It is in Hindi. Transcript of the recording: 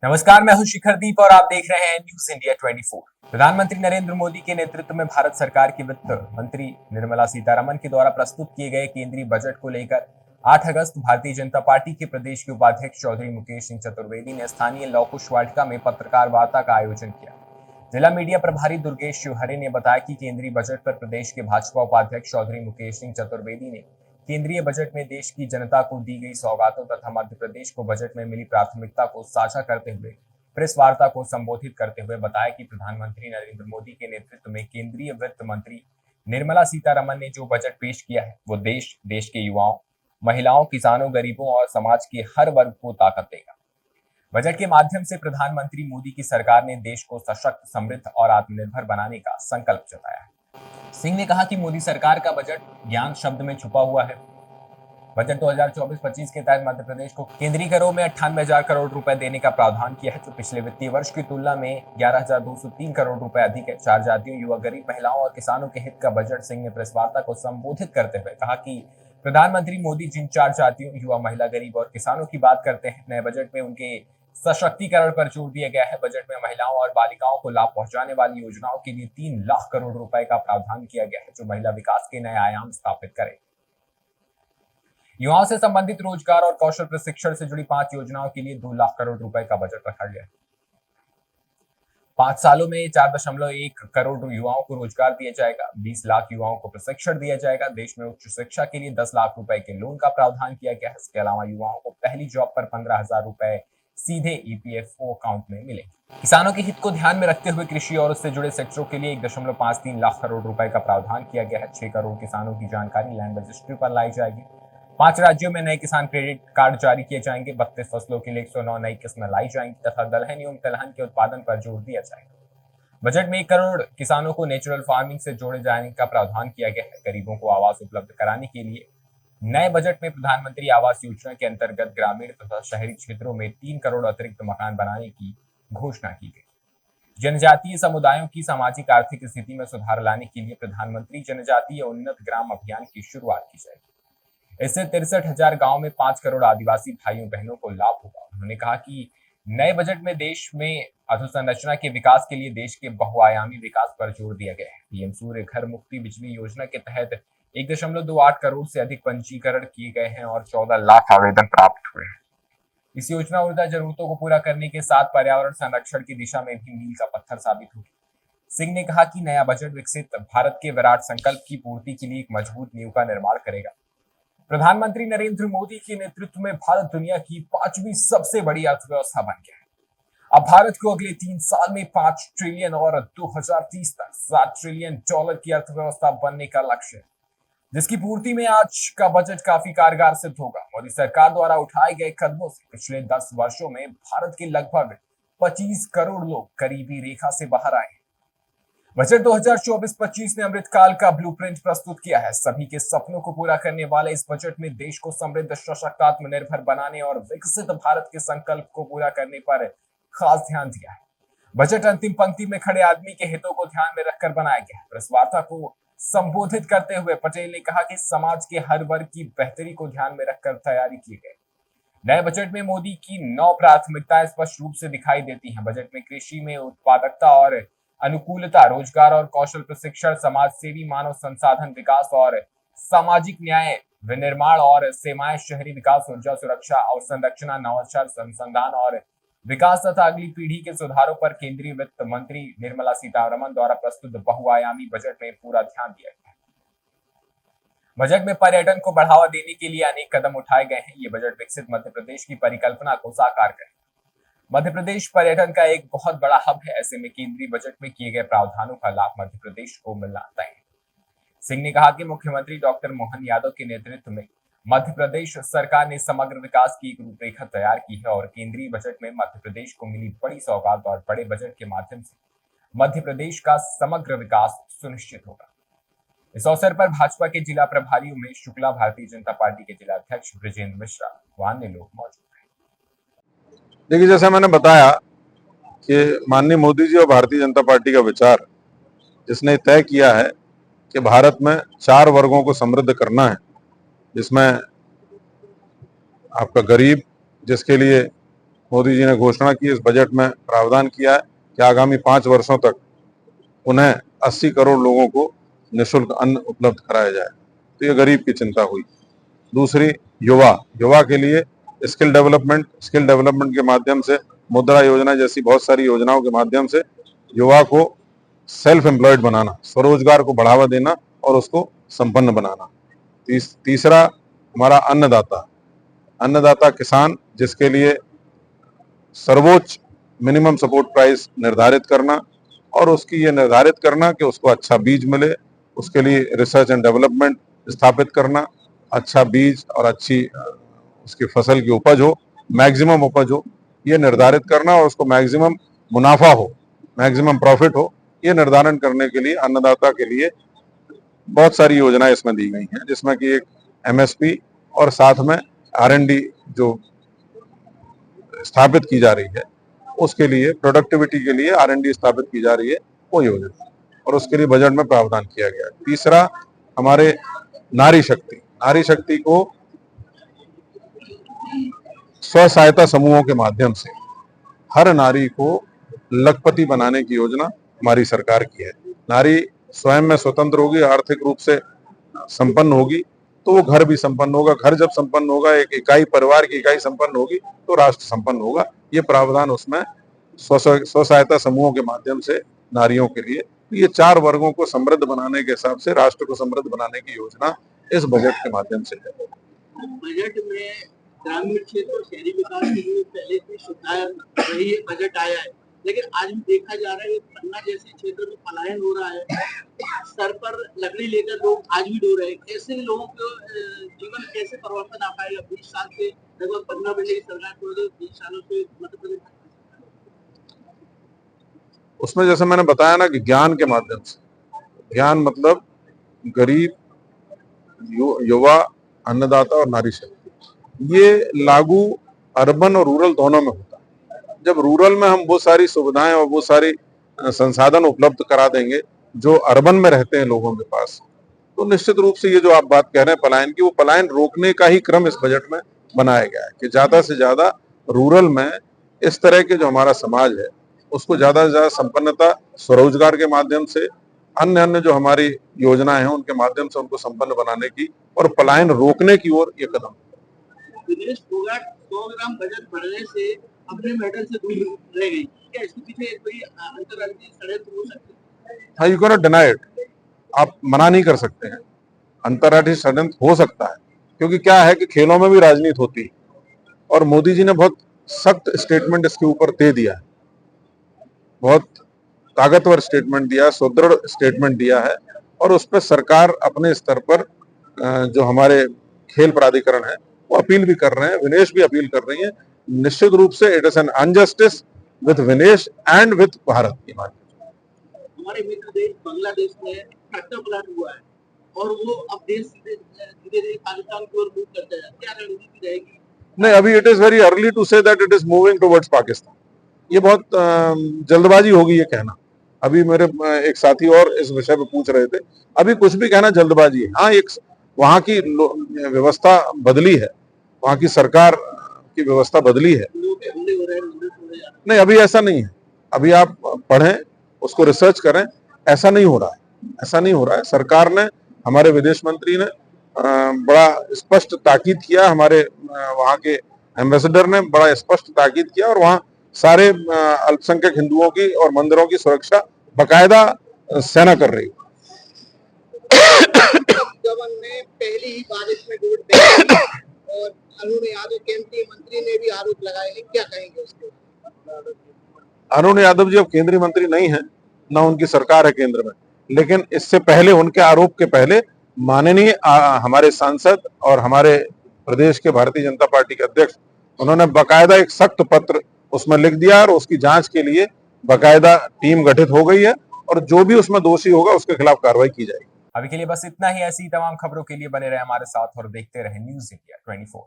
नमस्कार, मैं हूं शिखरदीप और आप देख रहे हैं न्यूज इंडिया 24। प्रधानमंत्री नरेंद्र मोदी के नेतृत्व में भारत सरकार की वित्त मंत्री निर्मला सीतारमण के द्वारा प्रस्तुत किए गए केंद्रीय बजट को लेकर 8 अगस्त भारतीय जनता पार्टी के प्रदेश के उपाध्यक्ष चौधरी मुकेश सिंह चतुर्वेदी ने स्थानीय लौकुश वाटिका में पत्रकार वार्ता का आयोजन किया। जिला मीडिया प्रभारी दुर्गेश शिवहरे ने बताया कि केंद्रीय बजट पर प्रदेश के भाजपा उपाध्यक्ष चौधरी मुकेश सिंह चतुर्वेदी ने केंद्रीय बजट में देश की जनता को दी गई सौगातों तथा मध्य प्रदेश को बजट में मिली प्राथमिकता को साझा करते हुए प्रेस वार्ता को संबोधित करते हुए बताया कि प्रधानमंत्री नरेंद्र मोदी के नेतृत्व में केंद्रीय वित्त मंत्री निर्मला सीतारमण ने जो बजट पेश किया है वो देश के युवाओं, महिलाओं, किसानों, गरीबों और समाज के हर वर्ग को ताकत देगा। बजट के माध्यम से प्रधानमंत्री मोदी की सरकार ने देश को सशक्त, समृद्ध और आत्मनिर्भर बनाने का संकल्प जताया है। सिंह ने कहा कि मोदी सरकार का बजट ज्ञान शब्द में छुपा हुआ है। बजट 2024-25 के तहत मध्य प्रदेश को केंद्रीय करों में 98,000 करोड़ रुपए देने का प्रावधान किया है, जो पिछले वित्तीय वर्ष की तुलना में 11,203 करोड़ रुपए अधिक है। चार जातियों, युवा, गरीब, महिलाओं और किसानों के हित का बजट। सिंह ने प्रेस वार्ता को संबोधित करते हुए कहा कि प्रधानमंत्री मोदी जिन चार जातियों, युवा, महिला, गरीब और किसानों की बात करते हैं, नए बजट में उनके सशक्तिकरण पर जोर दिया गया है। बजट में महिलाओं और बालिकाओं को लाभ पहुंचाने वाली योजनाओं के लिए 3 लाख करोड़ रुपए का प्रावधान किया गया है, जो महिला विकास के नए आयाम स्थापित करे। युवाओं से संबंधित रोजगार और कौशल प्रशिक्षण से जुड़ी 5 योजनाओं के लिए 2 लाख करोड़ रुपए का बजट रखा गया है। 5 सालों में 4.1 करोड़ युवाओं को रोजगार दिया जाएगा, 20 लाख युवाओं को प्रशिक्षण दिया जाएगा। देश में उच्च शिक्षा के लिए 10 लाख रुपए के लोन का प्रावधान किया गया है। इसके अलावा युवाओं को पहली जॉब पर 15,000 रुपए सीधे ईपीएफओ अकाउंट में मिलेंगे। किसानों के हित को ध्यान में रखते हुए कृषि और उससे जुड़े सेक्टरों के लिए 1.53 लाख करोड़ रुपए का प्रावधान किया गया है। 6 करोड़ किसानों की जानकारी लैंड रजिस्ट्री पर लाई जाएगी। 5 राज्यों में नए किसान क्रेडिट कार्ड जारी किए जाएंगे। 32 फसलों के लिए 109 नई किस्में लाई जाएंगी तथा दलहन एवं तिलहन के उत्पादन पर जोर दिया जाएगा। बजट में 1 करोड़ किसानों को नेचुरल फार्मिंग से जोड़े जाने का प्रावधान किया गया है। गरीबों को आवास उपलब्ध कराने के लिए नए बजट में प्रधानमंत्री आवास योजना के अंतर्गत ग्रामीण तथा शहरी क्षेत्रों में 3 करोड़ अतिरिक्त मकान बनाने की घोषणा की गई। जनजातीय समुदायों की सामाजिक आर्थिक स्थिति में सुधार लाने के लिए प्रधानमंत्री जनजातीय उन्नत ग्राम अभियान की शुरुआत की जाएगी। इससे 63,000 गांव में 5 करोड़ आदिवासी भाइयों बहनों को लाभ होगा। उन्होंने कहा कि नए बजट में देश में अधोसंरचना के विकास के लिए देश के बहुआयामी विकास पर जोर दिया गया है। पीएम सूर्य घर मुफ्ती बिजली योजना के तहत 1.28 करोड़ से अधिक पंजीकरण किए गए हैं और 14 लाख आवेदन प्राप्त हुए हैं। इस योजना ऊर्जा जरूरतों को पूरा करने के साथ पर्यावरण संरक्षण की दिशा में भी मील का पत्थर साबित होगी। सिंह ने कहा कि नया बजट विकसित भारत के विराट संकल्प की पूर्ति के लिए एक मजबूत नींव का निर्माण करेगा। प्रधानमंत्री नरेंद्र मोदी के नेतृत्व में भारत दुनिया की 5वीं सबसे बड़ी अर्थव्यवस्था बन गया है। अब भारत को अगले 3 साल में 5 ट्रिलियन और 2030 तक 7 ट्रिलियन डॉलर की अर्थव्यवस्था बनने का लक्ष्य है, जिसकी पूर्ति में आज का बजट काफी कारगर सिद्ध होगा। मोदी सरकार द्वारा उठाए गए कदमों से पिछले 10 वर्षों में भारत के लगभग 25 करोड़ लोग गरीबी रेखा से बाहर आए हैं। बजट 2024-25 ने अमृतकाल का ब्लूप्रिंट प्रस्तुत किया है। सभी के सपनों को पूरा करने वाले इस बजट में देश को समृद्ध, सशक्त, आत्मनिर्भर बनाने और विकसित भारत के संकल्प को पूरा करने पर खास ध्यान दिया है। बजट अंतिम पंक्ति में खड़े आदमी के हितों को ध्यान में रखकर बनाया गया है। प्रेस वार्ता को संबोधित करते हुए पटेल ने कहा कि समाज के हर वर्ग की बेहतरी को ध्यान में रखकर तैयारी की गई। नए बजट में मोदी की 9 प्राथमिकताएं स्पष्ट रूप से दिखाई देती हैं। बजट में कृषि में उत्पादकता और अनुकूलता, रोजगार और कौशल प्रशिक्षण, समाज सेवी, मानव संसाधन विकास और सामाजिक न्याय, विनिर्माण और सेवाएं, शहरी विकास, ऊर्जा सुरक्षा, अवसंरचना, नवाचार, अनुसंधान और विकास तथा अगली पीढ़ी के सुधारों पर केंद्रीय वित्त मंत्री निर्मला सीतारमण द्वारा प्रस्तुत बहुआयामी बजट में पूरा ध्यान दिया गया है। बजट में पर्यटन को बढ़ावा देने के लिए अनेक कदम उठाए गए हैं। ये बजट विकसित मध्य प्रदेश की परिकल्पना को साकार करेगा। मध्य प्रदेश पर्यटन का एक बहुत बड़ा हब है। ऐसे में केंद्रीय बजट में किए गए प्रावधानों का लाभ मध्य प्रदेश को मिलना तय है। सिंह ने कहा कि मुख्यमंत्री डॉक्टर मोहन यादव के नेतृत्व में मध्य प्रदेश सरकार ने समग्र विकास की एक रूपरेखा तैयार की है और केंद्रीय बजट में मध्य प्रदेश को मिली बड़ी सौगात और बड़े बजट के माध्यम से मध्य प्रदेश का समग्र विकास सुनिश्चित होगा। इस अवसर पर भाजपा के जिला प्रभारी उमेश शुक्ला, भारतीय जनता पार्टी के जिला अध्यक्ष ब्रजेंद्र मिश्रा व अन्य लोग मौजूद हैं। देखिए, जैसे मैंने बताया कि माननीय मोदी जी और भारतीय जनता पार्टी का विचार, जिसने तय किया है कि भारत में 4 वर्गों को समृद्ध करना है, जिसमें आपका गरीब, जिसके लिए मोदी जी ने घोषणा की, इस बजट में प्रावधान किया है कि आगामी 5 वर्षों तक उन्हें 80 करोड़ लोगों को निःशुल्क अन्न उपलब्ध कराया जाए। तो ये गरीब की चिंता हुई। दूसरी, युवा के लिए स्किल डेवलपमेंट के माध्यम से, मुद्रा योजना जैसी बहुत सारी योजनाओं के माध्यम से युवा को सेल्फ एम्प्लॉयड बनाना, स्वरोजगार को बढ़ावा देना और उसको संपन्न बनाना। तीसरा हमारा अन्नदाता किसान, जिसके लिए सर्वोच्च मिनिमम सपोर्ट प्राइस निर्धारित करना और उसकी ये निर्धारित करना कि उसको अच्छा बीज मिले, उसके लिए रिसर्च एंड डेवलपमेंट स्थापित करना, अच्छा बीज और अच्छी उसकी फसल की उपज हो, मैक्सिमम उपज हो, ये निर्धारित करना और उसको मैक्सिमम मुनाफा हो, मैक्सिमम प्रॉफिट हो, ये निर्धारण करने के लिए अन्नदाता के लिए बहुत सारी योजनाएं इसमें दी गई हैं, जिसमें कि एक एमएसपी और साथ में आरएनडी जो स्थापित की जा रही है, उसके लिए प्रोडक्टिविटी के लिए आरएनडी स्थापित की जा रही है, वो योजना, और उसके लिए बजट में प्रावधान किया गया है। तीसरा, हमारे नारी शक्ति को स्व सहायता समूहों के माध्यम से हर नारी को लखपति बनाने की योजना हमारी सरकार की है। नारी स्वयं में स्वतंत्र होगी, आर्थिक रूप से संपन्न होगी, तो वो घर भी संपन्न होगा। घर जब संपन्न होगा, एक इकाई, परिवार की इकाई संपन्न होगी, तो राष्ट्र संपन्न होगा। ये प्रावधान उसमें स्व सहायता समूहों के माध्यम से नारियों के लिए, ये 4 वर्गों को समृद्ध बनाने के हिसाब से, राष्ट्र को समृद्ध बनाने की योजना इस बजट के माध्यम से है। बजट में ग्रामीण क्षेत्र और शहरी विकास के लिए पहले से सुधार वही बजट आया है, लेकिन आज भी देखा जा रहा है कि पन्ना जैसे क्षेत्र में पलायन हो रहा है। सर पर लकड़ी लेकर लोग आज भी रो रहे हैं। ऐसे लोगों को जीवन कैसे परिवर्तन आ पाएगा? 20 साल से लगभग पन्ना बनने की सरकार को 20 सालों से मध्य प्रदेश, उसमें जैसे मैंने बताया ना कि ज्ञान के माध्यम से, ज्ञान मतलब गरीब, युवा, अन्नदाता और नारी शक्ति, ये लागू अर्बन और रूरल दोनों में होता है। जब रूरल में हम वो सारी सुविधाएं और वो सारी संसाधन उपलब्ध करा देंगे जो अर्बन में रहते हैं लोगों के पास, तो निश्चित रूप से ये जो आप बात कह रहे हैं पलायन की, वो पलायन रोकने का ही क्रम इस बजट में बनाया गया है कि ज्यादा से ज्यादा रूरल में इस तरह के जो हमारा समाज है उसको ज्यादा से ज्यादा संपन्नता, स्वरोजगार के माध्यम से, अन्य जो हमारी योजनाएं हैं उनके माध्यम से उनको संपन्न बनाने की और पलायन रोकने की ओर ये कदम। विदेश 100 ग्राम बजट बढ़ने से अपने मेडल से दूर रह गई। क्या इसके पीछे कोई अंतर्राष्ट्रीय षड्यंत्र हो सकता है? हाँ, you can not deny it, आप मना नहीं कर सकते हैं। अंतर्राष्ट्रीय षड्यंत्र हो सकता है, क्योंकि क्या है कि खेलों में भी राजनीति होती है और मोदी जी ने बहुत सख्त स्टेटमेंट इसके ऊपर दे दिया है, बहुत ताकतवर स्टेटमेंट दिया, सुदृढ़ स्टेटमेंट दिया है, और उस पर सरकार अपने स्तर पर जो हमारे खेल प्राधिकरण है वो अपील भी कर रहे हैं, विनेश भी अपील कर रही है। निश्चित रूप से it is an injustice with Vinesh and with Bharat की बात। हमारे मित्र देश बांग्लादेश में ट्रैक्टर प्लांट हुआ है और वो अब देश धीरे-धीरे पाकिस्तान की ओर मूव करता है। क्या रणनीति रहेगी? नहीं, अभी it is very early to say that it is moving towards Pakistan. ये बहुत जल्दबाजी होगी ये कहना। अभी मेरे एक साथी और इस विषय पे पूछ रहे थे, अभी कुछ भी कहना जल्दबाजी है। हाँ, एक वहाँ की व्यवस्था बदली है, वहाँ की सरकार की व्यवस्था बदली है। नहीं, अभी ऐसा नहीं है। अभी आप पढ़ें, उसको रिसर्च करें, ऐसा नहीं हो रहा है, ऐसा नहीं हो रहा है। सरकार ने, हमारे विदेश मंत्री ने बड़ा स्पष्ट ताकीद किया, हमारे वहाँ के एम्बेसडर ने बड़ा स्पष्ट ताकीद किया, और वहाँ सारे अल्पसंख्यक हिंदुओं की और मंदिरों की सुरक्षा बकायदा सेना कर रही है। ने पहली ही बार इसमें वोट दिया और अरुण यादव केंद्रीय मंत्री ने भी आरोप लगाए हैं, क्या कहेंगे उसके? अरुण यादव जी अब केंद्रीय मंत्री नहीं है, ना उनकी सरकार है केंद्र में, लेकिन इससे पहले, उनके आरोप के पहले, माननीय हमारे सांसद और हमारे प्रदेश के भारतीय जनता पार्टी के अध्यक्ष, उन्होंने बकायदा एक सख्त पत्र उसमें लिख दिया और उसकी जांच के लिए बकायदा टीम गठित हो गई है, और जो भी उसमें दोषी होगा उसके खिलाफ कार्रवाई की जाएगी। अभी के लिए बस इतना ही। ऐसी तमाम खबरों के लिए बने रहे हमारे साथ और देखते रहे न्यूज़ इंडिया 24।